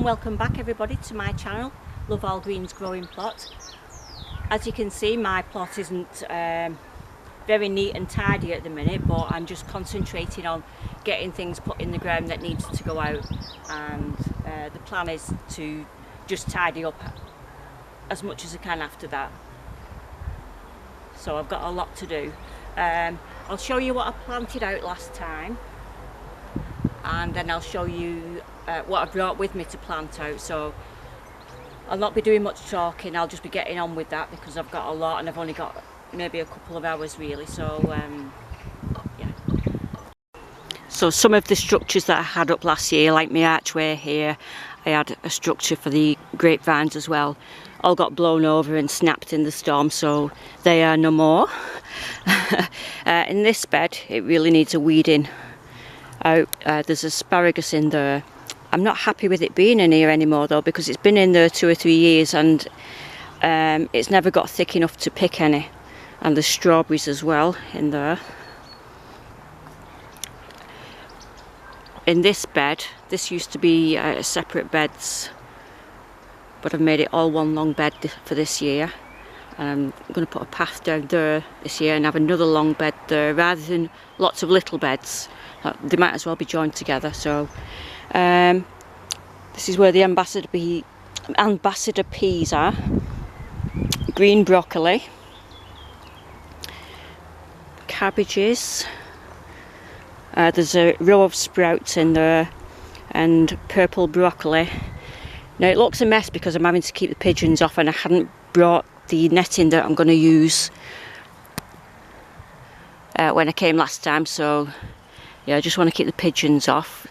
welcome back everybody to my channel, Love All Greens Growing Plot. As you can see, my plot isn't very neat and tidy at the minute, but I'm just concentrating on getting things put in the ground that needs to go out, and the plan is to just tidy up as much as I can after that. So I've got a lot to do. I'll show you what I planted out last time, and then I'll show you what I brought with me to plant out. So I'll not be doing much talking, I'll just be getting on with that because I've got a lot and I've only got maybe a couple of hours really. So yeah. So some of the structures that I had up last year, like my archway here, I had a structure for the grapevines as well, all got blown over and snapped in the storm, so they are no more. In this bed it really needs a weeding out. There's asparagus in there. I'm not happy with it being in here anymore though, because it's been in there 2 or 3 years and it's never got thick enough to pick any. And there's strawberries as well in there. In this bed, this used to be separate beds, but I've made it all one long bed for this year. And I'm going to put a path down there this year and have another long bed there, rather than lots of little beds. They might as well be joined together. So this is where the ambassador peas are. Green broccoli, cabbages, there's a row of sprouts in there, and purple broccoli. Now it looks a mess because I'm having to keep the pigeons off, and I hadn't brought the netting that I'm going to use when I came last time. So yeah, I just want to keep the pigeons off.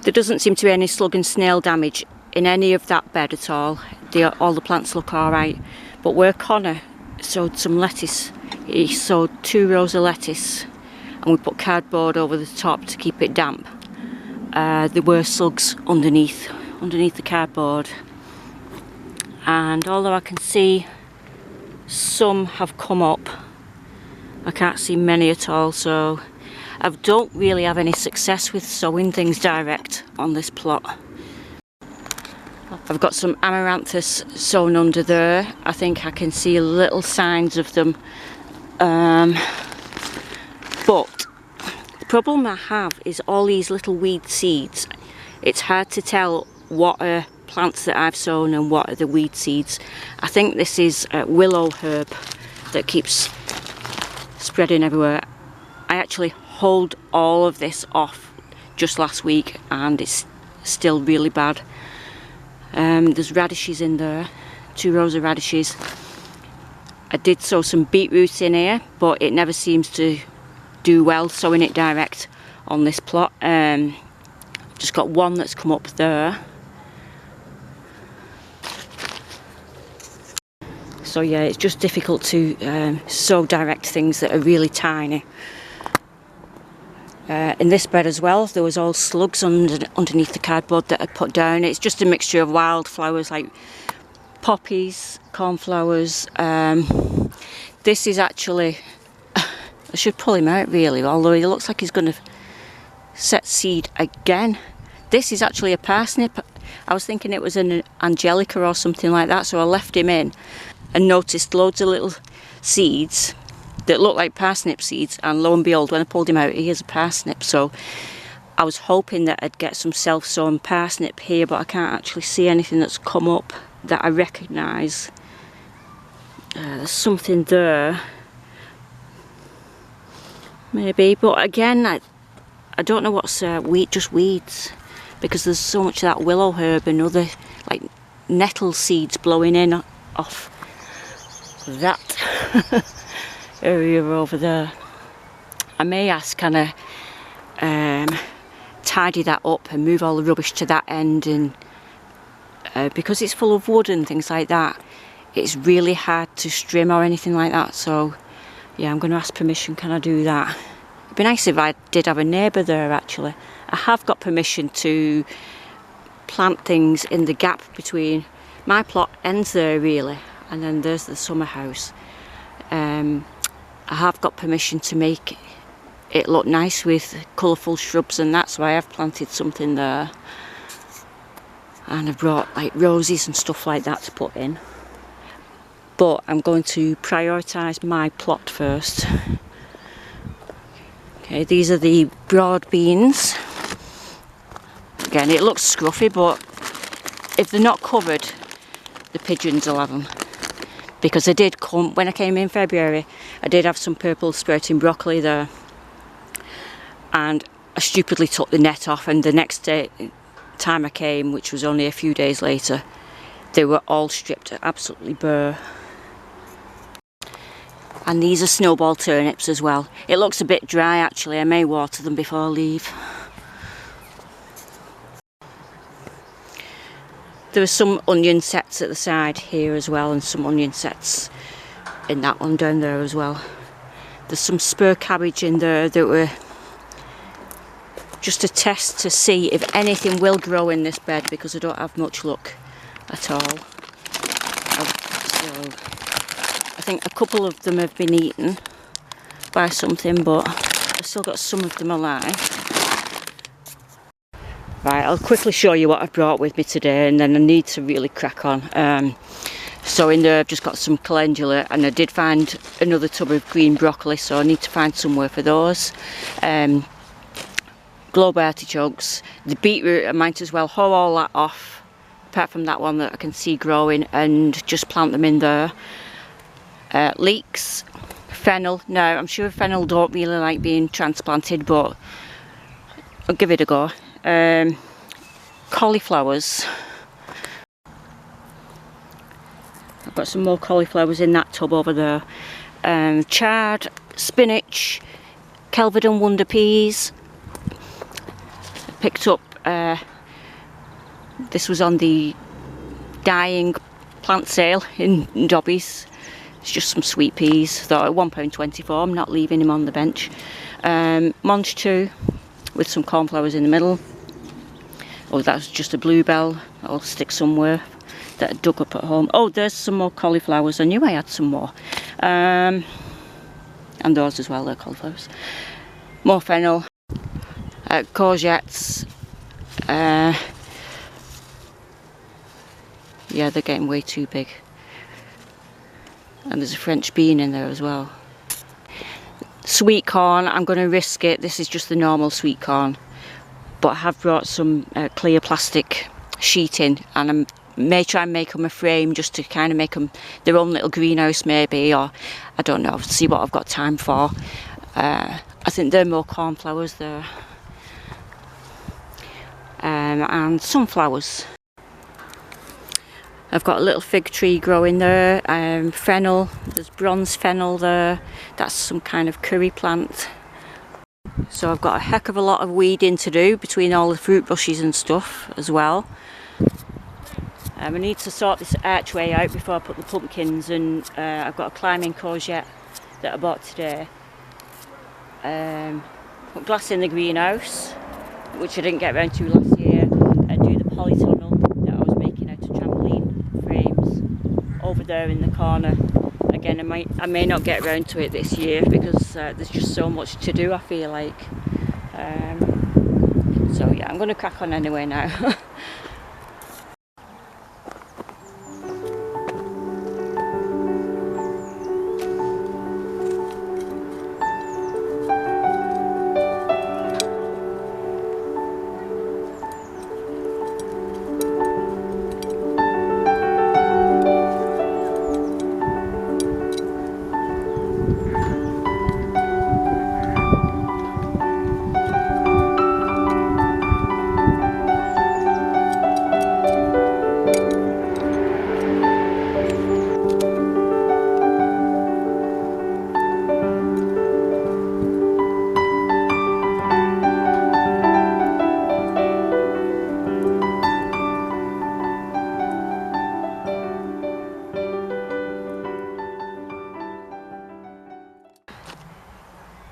There doesn't seem to be any slug and snail damage in any of that bed at all. All the plants look alright. But where Connor sowed some lettuce, he sowed 2 rows of lettuce and we put cardboard over the top to keep it damp. There were slugs underneath the cardboard. And although I can see some have come up, I can't see many at all, so I don't really have any success with sowing things direct on this plot. I've got some amaranthus sown under there. I think I can see little signs of them. But the problem I have is all these little weed seeds. It's hard to tell what are plants that I've sown and what are the weed seeds. I think this is willow herb that keeps spreading everywhere. I actually hauled all of this off just last week and it's still really bad. There's radishes in there, 2 rows of radishes. I did sow some beetroots in here, but it never seems to do well sowing it direct on this plot. Just got one that's come up there. So yeah, it's just difficult to sow direct things that are really tiny. In this bed as well, there was all slugs underneath the cardboard that I put down. It's just a mixture of wildflowers like poppies, cornflowers. This is actually, I should pull him out really, although he looks like he's going to set seed again. This is actually a parsnip. I was thinking it was an angelica or something like that, so I left him in and noticed loads of little seeds that look like parsnip seeds, and lo and behold, when I pulled him out, he is a parsnip. So I was hoping that I'd get some self-sown parsnip here, but I can't actually see anything that's come up that I recognise. There's something there, maybe, but again, I don't know what's just weeds, because there's so much of that willow herb and other like nettle seeds blowing in off that area over there. I may ask, can I tidy that up and move all the rubbish to that end, and because it's full of wood and things like that, it's really hard to trim or anything like that. So yeah, I'm going to ask permission, can I do that? It'd be nice if I did have a neighbour there actually. I have got permission to plant things in the gap between, my plot ends there really, and then there's the summer house. I have got permission to make it look nice with colourful shrubs, and that's why I've planted something there. and I've brought like roses and stuff like that to put in. But I'm going to prioritise my plot first. Okay, these are the broad beans. Again, it looks scruffy, but if they're not covered, the pigeons will have them. Because I did come, when I came in February, I did have some purple sprouting broccoli there. And I stupidly took the net off, and the next time I came, which was only a few days later, they were all stripped absolutely bare. And these are snowball turnips as well. It looks a bit dry actually, I may water them before I leave. There are some onion sets at the side here as well, and some onion sets in that one down there as well. There's some spur cabbage in there that were just a test to see if anything will grow in this bed, because I don't have much luck at all. So I think a couple of them have been eaten by something, but I've still got some of them alive. Right, I'll quickly show you what I've brought with me today, and then I need to really crack on. So in there I've just got some calendula, and I did find another tub of green broccoli, so I need to find somewhere for those. Globe artichokes, the beetroot, I might as well hoe all that off, apart from that one that I can see growing, and just plant them in there. Leeks, fennel. Now I'm sure fennel don't really like being transplanted, but I'll give it a go. Cauliflowers. I've got some more cauliflowers in that tub over there. Chard, spinach, Kelvedon wonder peas. I picked up, this was on the dying plant sale in Dobbies. It's just some sweet peas, though at £1.24, I'm not leaving him on the bench. Monge 2 with some cornflowers in the middle. Oh, that's just a bluebell. I'll stick somewhere that I dug up at home. Oh, there's some more cauliflowers. I knew I had some more. And those as well, they're cauliflowers. More fennel. Courgettes. Yeah, they're getting way too big. And there's a French bean in there as well. Sweet corn, I'm going to risk it. This is just the normal sweet corn. But I have brought some clear plastic sheeting, and I may try and make them a frame just to kind of make them their own little greenhouse maybe, or I don't know, see what I've got time for. I think there are more cornflowers there. And sunflowers. I've got a little fig tree growing there, fennel, there's bronze fennel there, that's some kind of curry plant. So I've got a heck of a lot of weeding to do between all the fruit bushes and stuff as well. I need to sort this archway out before I put the pumpkins, and I've got a climbing courgette that I bought today. Put glass in the greenhouse, which I didn't get around to last year, and do the polytunnel that I was making out of trampoline frames over there in the corner. Again, I may not get around to it this year because there's just so much to do, I feel like. So yeah, I'm going to crack on anyway now.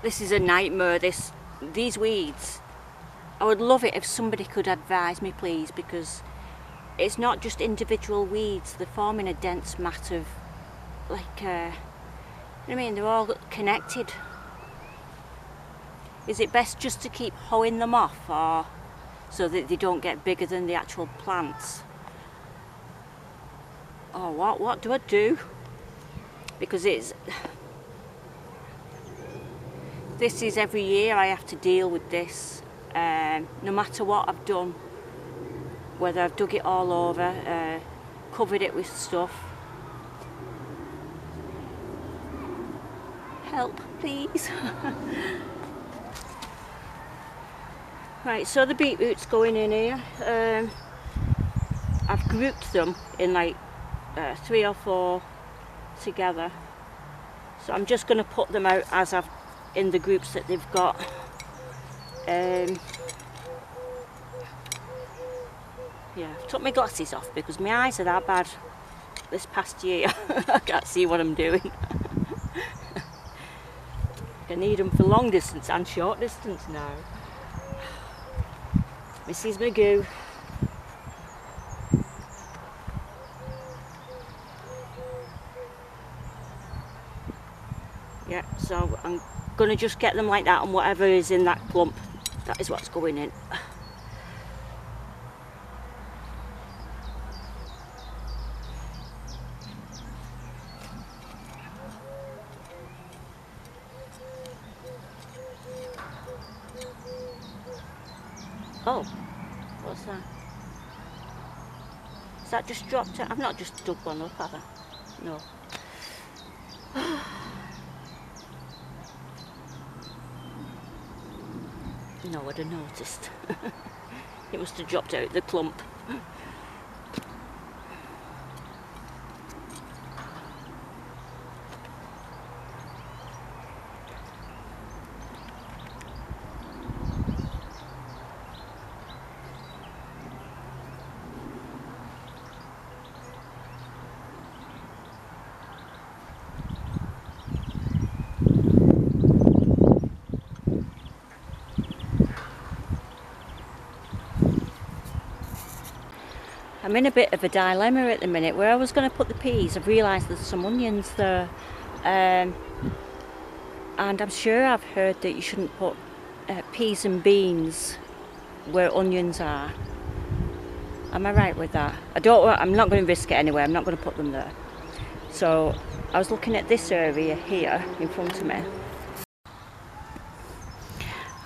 This is a nightmare, these weeds. I would love it if somebody could advise me, please, because it's not just individual weeds, they're forming a dense mat of, like, you know what I mean, they're all connected. Is it best just to keep hoeing them off, or so that they don't get bigger than the actual plants? Oh, what do I do? Because this is every year I have to deal with this. No matter what I've done, whether I've dug it all over, covered it with stuff. Help, please. Right, so the beetroot's going in here. I've grouped them in like 3 or 4 together. So I'm just going to put them out as I've in the groups that they've got. Yeah, I've took my glasses off because my eyes are that bad this past year. I can't see what I'm doing. I need them for long distance and short distance now. Mrs. Magoo. Yeah, so I'm going to just get them like that, and whatever is in that clump, that is what's going in. Oh, what's that? Is that just dropped out? I've not just dug one up, have I? No. No, I'd have noticed. It must have dropped out the clump. I'm in a bit of a dilemma at the minute. Where I was going to put the peas, I've realised there's some onions there. And I'm sure I've heard that you shouldn't put peas and beans where onions are. Am I right with that? I'm not going to risk it anyway. I'm not going to put them there. So I was looking at this area here in front of me.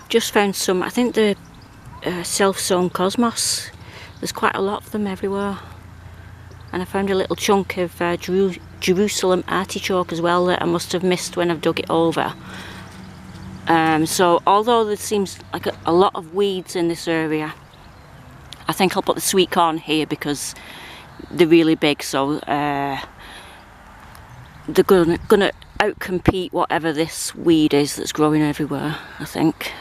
Just found some, I think the self-sown cosmos. There's quite a lot of them everywhere. And I found a little chunk of Jerusalem artichoke as well that I must have missed when I've dug it over. So although there seems like a lot of weeds in this area, I think I'll put the sweet corn here because they're really big, so they're gonna outcompete whatever this weed is that's growing everywhere, I think.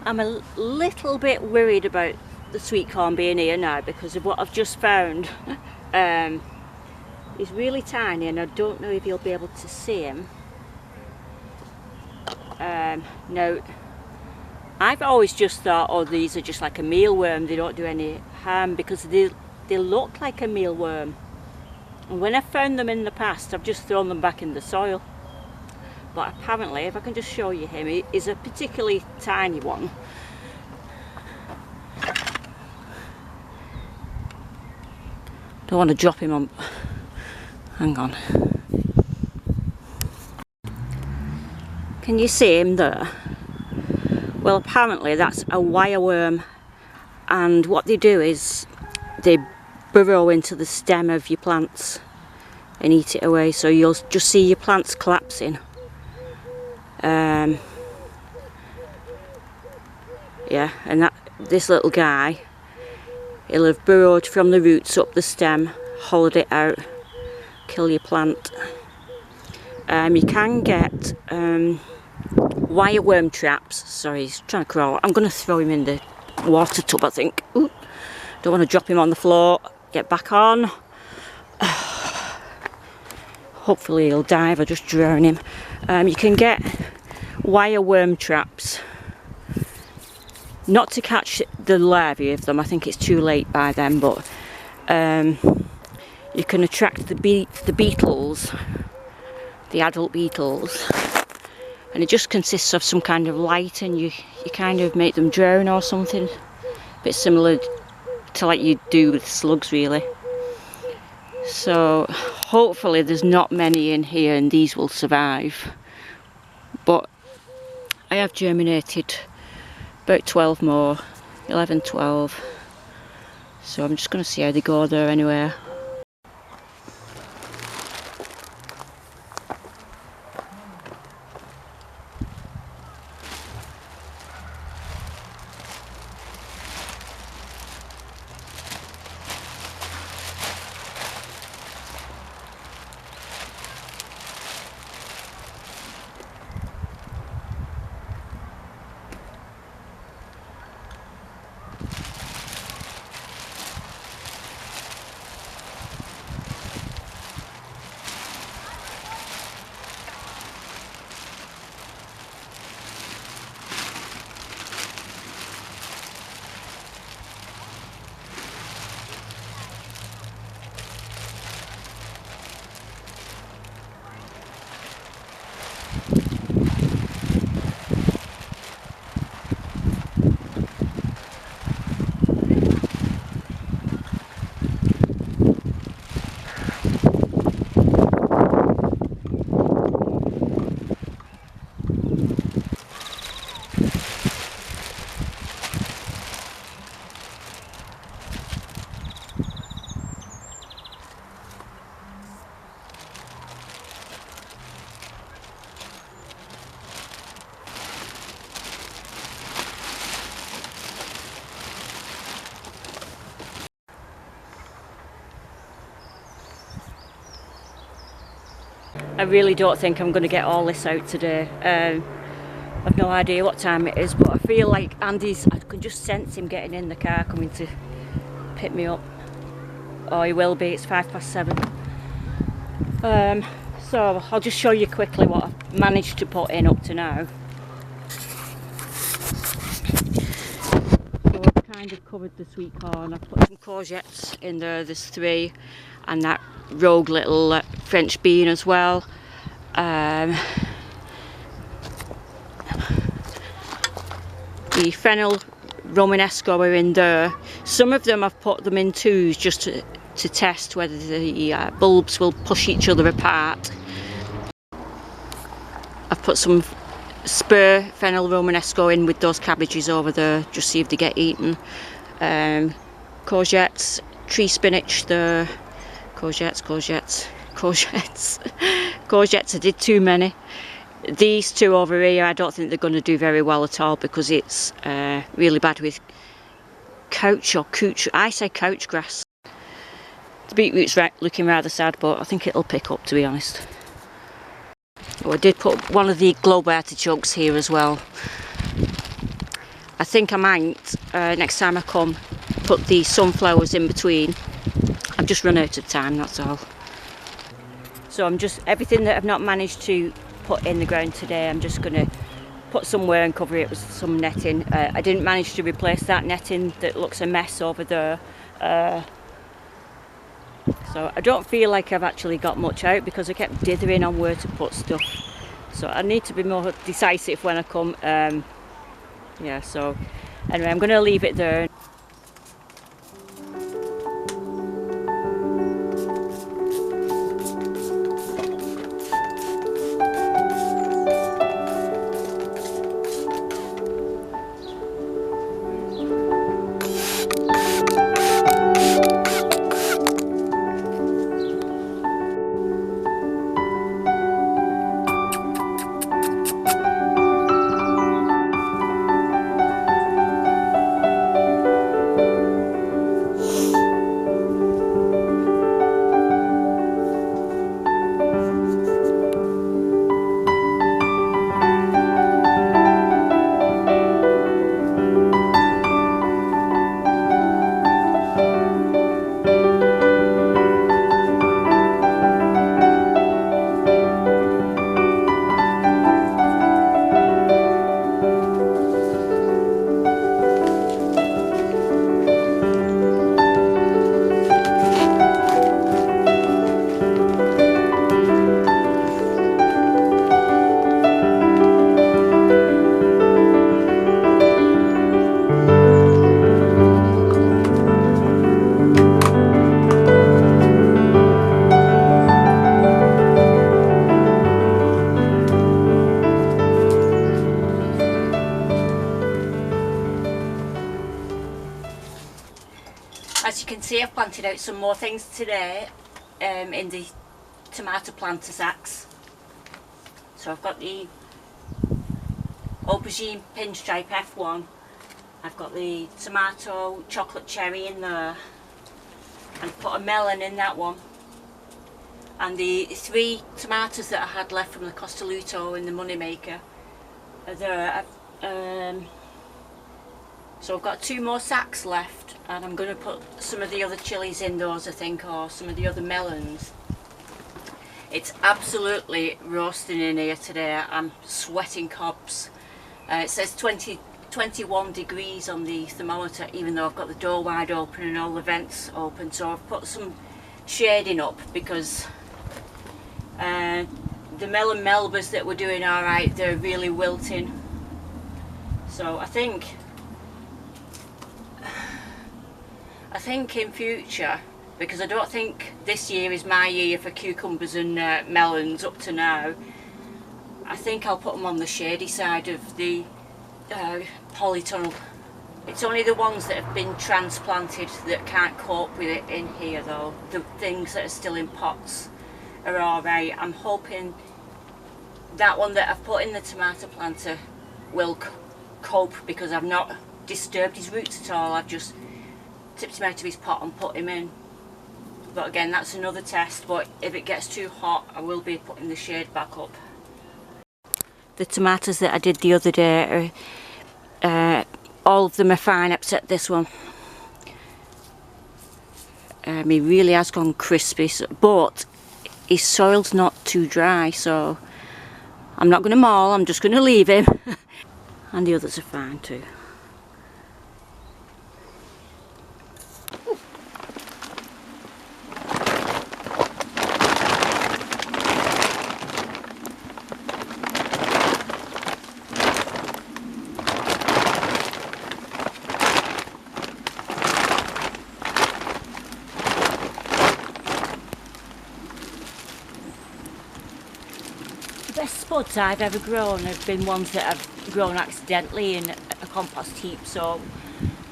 I'm a little bit worried about the sweet corn being here now because of what I've just found. He's really tiny and I don't know if you'll be able to see him. Now, I've always just thought, oh, these are just like a mealworm, they don't do any harm, because they look like a mealworm. And when I've found them in the past, I've just thrown them back in the soil. But apparently, if I can just show you him, he is a particularly tiny one. Don't want to drop him on. Hang on. Can you see him there? Well, apparently that's a wireworm, and what they do is they burrow into the stem of your plants and eat it away, so you'll just see your plants collapsing. Yeah, and this little guy, he'll have burrowed from the roots up the stem, hollowed it out, kill your plant. You can get wireworm traps. Sorry, he's trying to crawl. I'm going to throw him in the water tub, I think. Ooh, don't want to drop him on the floor. Get back on. Hopefully he'll die if I just drown him. You can get wireworm traps. Not to catch the larvae of them, I think it's too late by then, but you can attract the beetles, the adult beetles, and it just consists of some kind of light, and you kind of make them drown or something, a bit similar to like you do with slugs really. So hopefully there's not many in here and these will survive, but I have germinated about 12 more, 11, 12, so I'm just going to see how they go there anyway. I really don't think I'm going to get all this out today. I've no idea what time it is, but I feel like Andy's, I can just sense him getting in the car coming to pick me up. Oh, he will be, it's 7:05. So I'll just show you quickly what I've managed to put in up to now. So I've kind of covered the sweet corn. I've put some courgettes in there, there's 3, and that rogue little French bean as well. The fennel romanesco are in there. Some of them I've put them in twos just to test whether the bulbs will push each other apart. I've put some spur fennel romanesco in with those cabbages over there, just see if they get eaten. Courgettes, tree spinach there. Courgettes. Courgettes, I did too many. These 2 over here, I don't think they're going to do very well at all because it's really bad with couch or couch. I say couch grass. The beetroot's looking rather sad, but I think it'll pick up, to be honest. Oh, I did put one of the globe artichokes here as well. I think I might, next time I come, put the sunflowers in between. I've just run out of time, that's all. So I'm just, everything that I've not managed to put in the ground today, I'm just going to put somewhere and cover it with some netting. I didn't manage to replace that netting that looks a mess over there. So I don't feel like I've actually got much out because I kept dithering on where to put stuff. So I need to be more decisive when I come. Yeah, so anyway, I'm going to leave it there. As you can see, I've planted out some more things today in the tomato planter sacks. So I've got the aubergine pinstripe F1, I've got the tomato chocolate cherry in there, and I've put a melon in that one, and the 3 tomatoes that I had left from the Costaluto in the Moneymaker are there. So I've got 2 more sacks left, and I'm going to put some of the other chilies in those, I think, or some of the other melons. It's absolutely roasting in here today. I'm sweating cobs. It says 21 degrees on the thermometer, even though I've got the door wide open and all the vents open. So I've put some shading up because the melon melbas that were doing alright, they're really wilting. So I think in future, because I don't think this year is my year for cucumbers and melons up to now, I think I'll put them on the shady side of the polytunnel. It's only the ones that have been transplanted that can't cope with it in here though. The things that are still in pots are alright. I'm hoping that one that I've put in the tomato planter will cope, because I've not disturbed his roots at all. I've just tipped him out of his pot and put him in. But again, that's another test, but if it gets too hot I will be putting the shade back up. The tomatoes that I did the other day are, all of them are fine except this one. He really has gone crispy, but his soil's not too dry, so I'm not going to maul, I'm just going to leave him. And the others are fine too. The best spuds I've ever grown have been ones that I've grown accidentally in a compost heap. So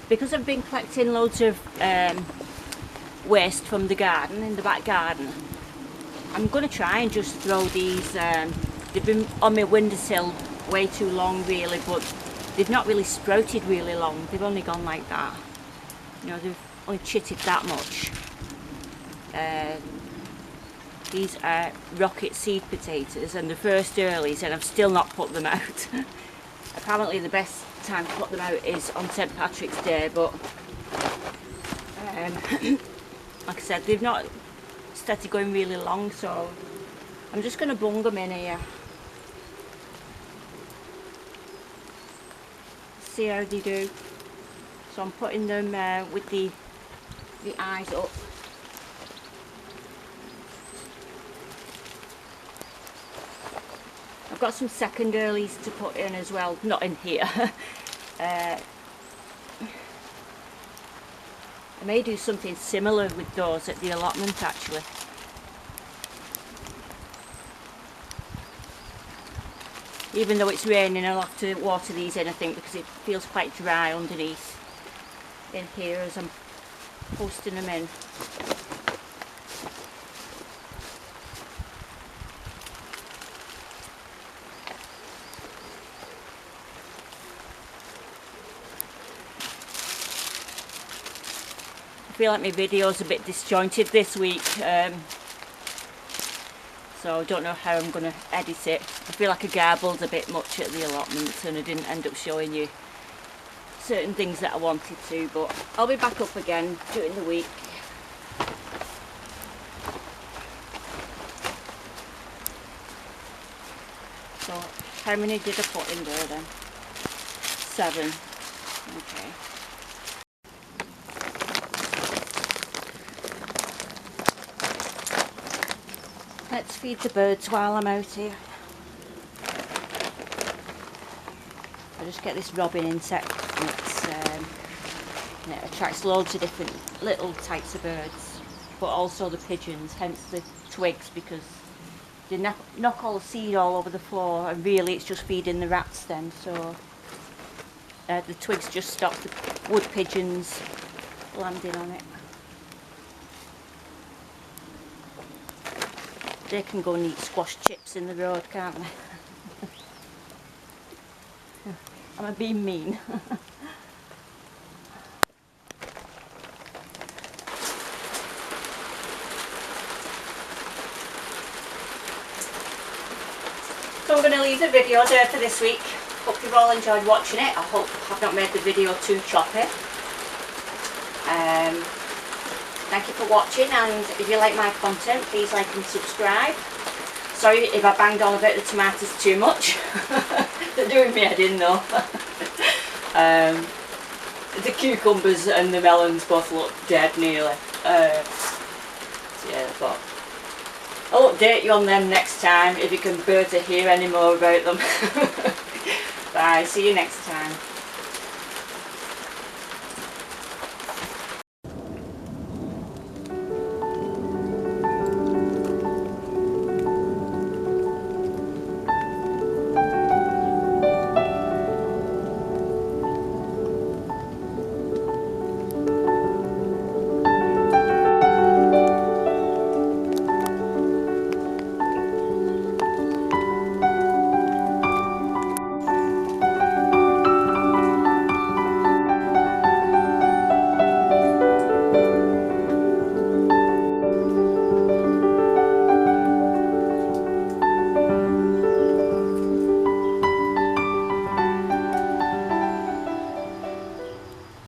because I've been collecting loads of waste from the garden, in the back garden, I'm going to try and just throw these, they've been on my windowsill way too long really, but they've not really sprouted really long, they've only gone like that, you know, they've only chitted that much. These are rocket seed potatoes and the first earlies, and I've still not put them out. apparently the best time to put them out is on St Patrick's Day, but like I said, they've not started going really long, so I'm just going to bung them in here. See how they do. So I'm putting them with the eyes up. I've got some second earlies to put in as well, not in here. I may do something similar with those at the allotment actually. Even though it's raining, I'll have to water these in, I think, because it feels quite dry underneath in here as I'm posting them in. I feel like my video's a bit disjointed this week, so I don't know how I'm going to edit it. I feel like I garbled a bit much at the allotment and I didn't end up showing you certain things that I wanted to, but I'll be back up again during the week. So how many did I put in there then? 7. Okay. Let's feed the birds while I'm out here. I just get this robin insect and it attracts loads of different little types of birds, but also the pigeons, hence the twigs, because they knock all the seed all over the floor, and really it's just feeding the rats then, so the twigs just stop the wood pigeons landing on it. They can go and eat squash chips in the road, can't they? Am I being mean? So I'm going to leave the video there for this week. Hope you've all enjoyed watching it. I hope I've not made the video too choppy. Thank you for watching, and if you like my content, please like and subscribe. Sorry if I banged on about the tomatoes too much. They're doing me head in though. The cucumbers and the melons both look dead nearly. Yeah, but I'll update you on them next time if you can bear to hear any more about them. Bye, see you next time.